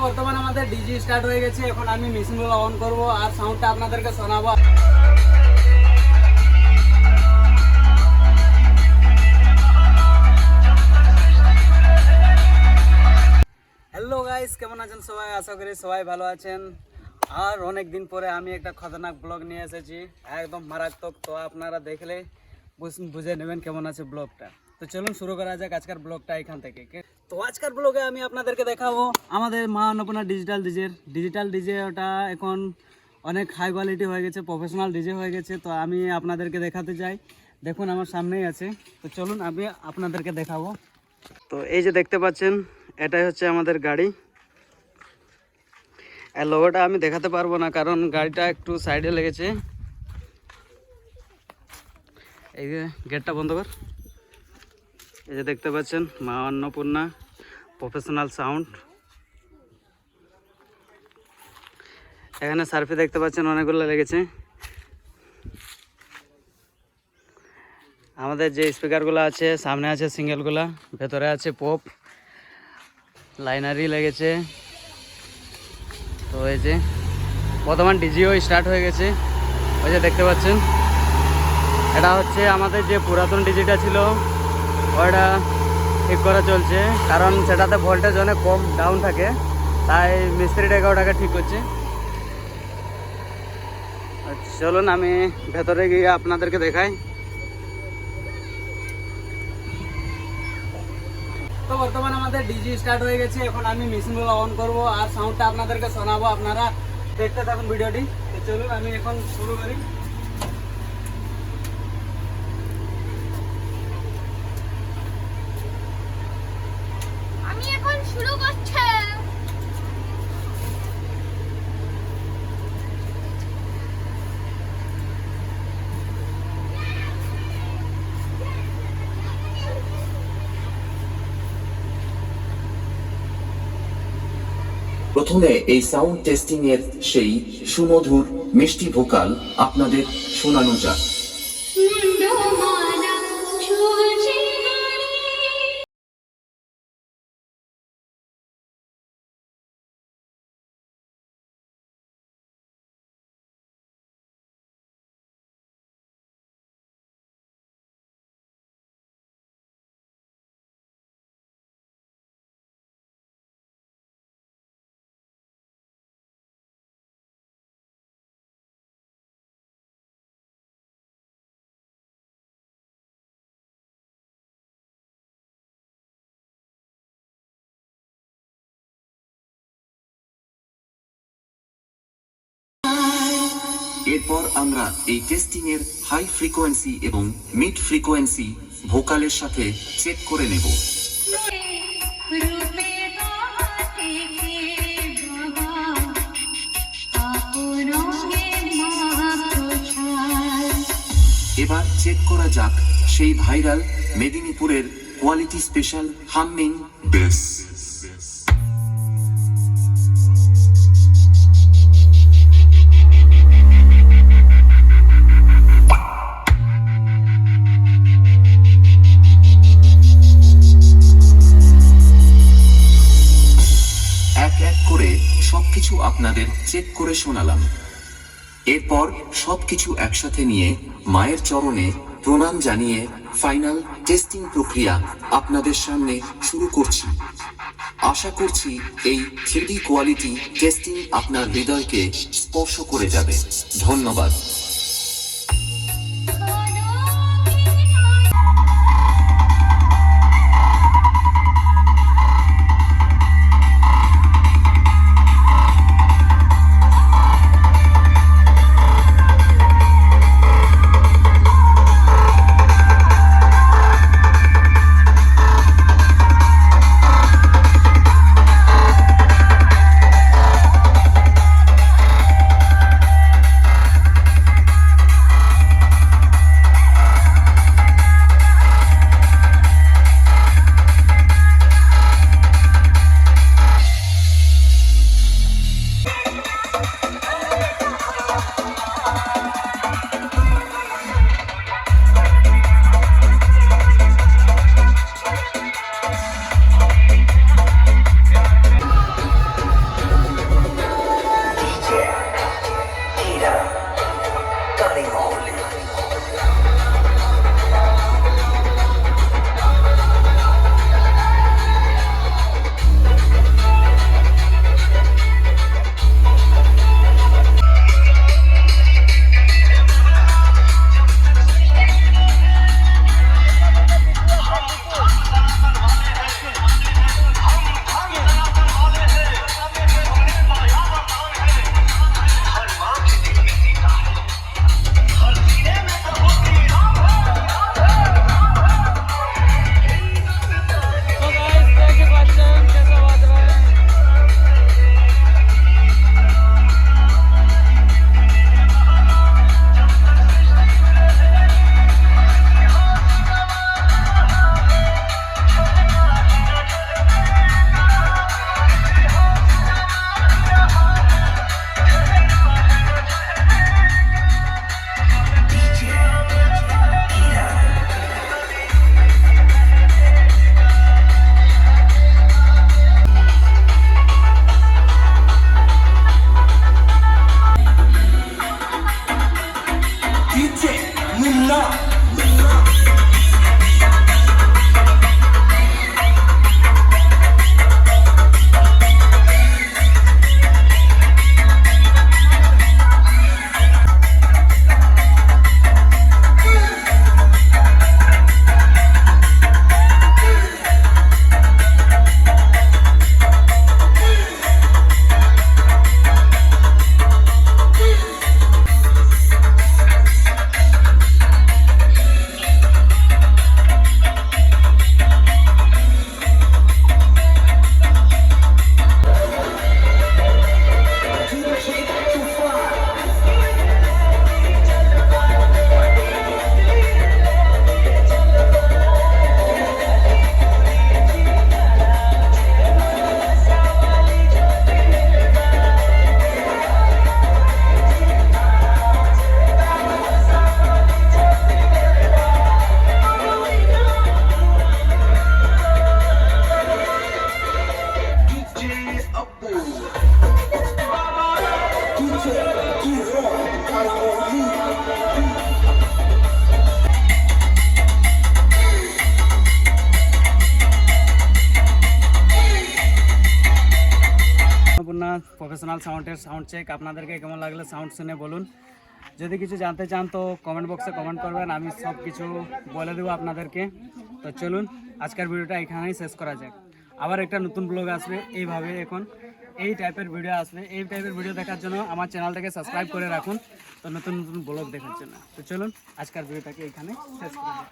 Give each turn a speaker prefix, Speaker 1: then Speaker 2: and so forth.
Speaker 1: বর্তমানে আমাদের DG start হয়ে গেছে। এখন আমি মেশিনগুলো অন করব আর সাউন্ডটা আপনাদেরকে শোনাবো। হ্যালো গাইস, কেমন আছেন সবাই? আশা করি সবাই ভালো আছেন। আর অনেক দিন পরে আমি একটা খতরনাক ব্লগ নিয়ে এসেছি, একদম মারাত্মক। তো আপনারা দেখলে বুঝে নেবেন কেমন আছে ব্লগটা। তো চলুন শুরু করা যাক আজকের ব্লগটা এখান থেকে। তো আজকের ব্লগে আমি আপনাদেরকে দেখাবো আমাদের মা অন্নপূর্ণা ডিজিটাল ডিজে। ওটা এখন অনেক হাই কোয়ালিটি হয়ে গেছে, প্রফেশনাল ডিজে হয়ে গেছে। তো আমি আপনাদেরকে দেখাতে চাই, দেখুন আমার সামনেই আছে। তো চলুন আমি আপনাদেরকে দেখাবো। তো এই যে দেখতে পাচ্ছেন, এটাই হচ্ছে আমাদের গাড়ি। আর লোগোটা আমি দেখাতে পারবো না, কারণ গাড়িটা একটু সাইডে লেগেছে। এই যে গেটটা বন্ধ কর। এই যে দেখতে পাচ্ছেন মা অন্নপূর্ণা প্রফেশনাল সাউন্ড। এখানে সার্ফে দেখতে পাচ্ছেন অনেকগুলো লেগেছে। আমাদের যে স্পিকারগুলো আছে, সামনে আছে সিঙ্গেলগুলা, ভেতরে আছে পপ, লাইনারি লেগেছে। তো এই যে বর্তমান ডিজিও স্টার্ট হয়ে গেছে। ওই যে দেখতে পাচ্ছেন, এটা হচ্ছে আমাদের যে পুরাতন ডিজিটা ছিল ওটা ঠিক করা চলছে, কারণ সেটাতে ভোল্টেজ অনেক কম ডাউন থাকে, তাই মিস্ত্রিটাকে ওটাকে ঠিক করছে। চলুন আমি ভেতরে গিয়ে আপনাদেরকে দেখাই। তো বর্তমানে আমাদের ডিজি স্টার্ট হয়ে গেছে। এখন আমি মেশিনগুলো অন করব আর সাউন্ডটা আপনাদেরকে শোনাবো। আপনারা দেখতে থাকুন ভিডিওটি। তো চলুন আমি এখন শুরু করি।
Speaker 2: আমি এখন শুরু করছি।
Speaker 3: প্রথমে এই সাউন্ড টেস্টিং এর সেই সুমধুর মিষ্টি ভোকাল আপনাদের শোনানো যাক। এরপর আমরা এই টেস্টিং এর হাই ফ্রিকোয়েন্সি এবং মিড ফ্রিকোয়েন্সি ভোকালের সাথে চেক করে নেব। এবার চেক করা যাক সেই ভাইরাল মেদিনীপুরের কোয়ালিটি স্পেশাল হামিং বেস। এক এক করে সবকিছু আপনাদের চেক করে শোনালাম। এরপর সবকিছু একসাথে নিয়ে মায়ের চরণে প্রণাম জানিয়ে ফাইনাল টেস্টিং প্রক্রিয়া আপনাদের সামনে শুরু করছি। আশা করছি এই 3D কোয়ালিটি টেস্টিং আপনার হৃদয়কে স্পর্শ করে যাবে। ধন্যবাদ।
Speaker 1: সম্পূর্ণ প্রফেশনাল সাউন্ডের সাউন্ড চেক। আপনাদেরকে কেমন লাগলো সাউন্ড শুনে বলুন। যদি কিছু জানতে চান তো কমেন্ট বক্সে কমেন্ট করবেন, আমি সব কিছু বলে দেবো আপনাদেরকে। তো চলুন আজকের ভিডিওটা এখানেই শেষ করা যাক। আবার একটা নতুন ব্লগ আসবে এইভাবে, এখন এই টাইপের ভিডিও আসবে। এই টাইপের ভিডিও দেখার জন্য আমার চ্যানেলটাকে সাবস্ক্রাইব করে রাখুন, তো নতুন নতুন ব্লগ দেখার জন্য। তো চলুন আজকের ভিডিওটাকে এখানে শেষ করা যাক।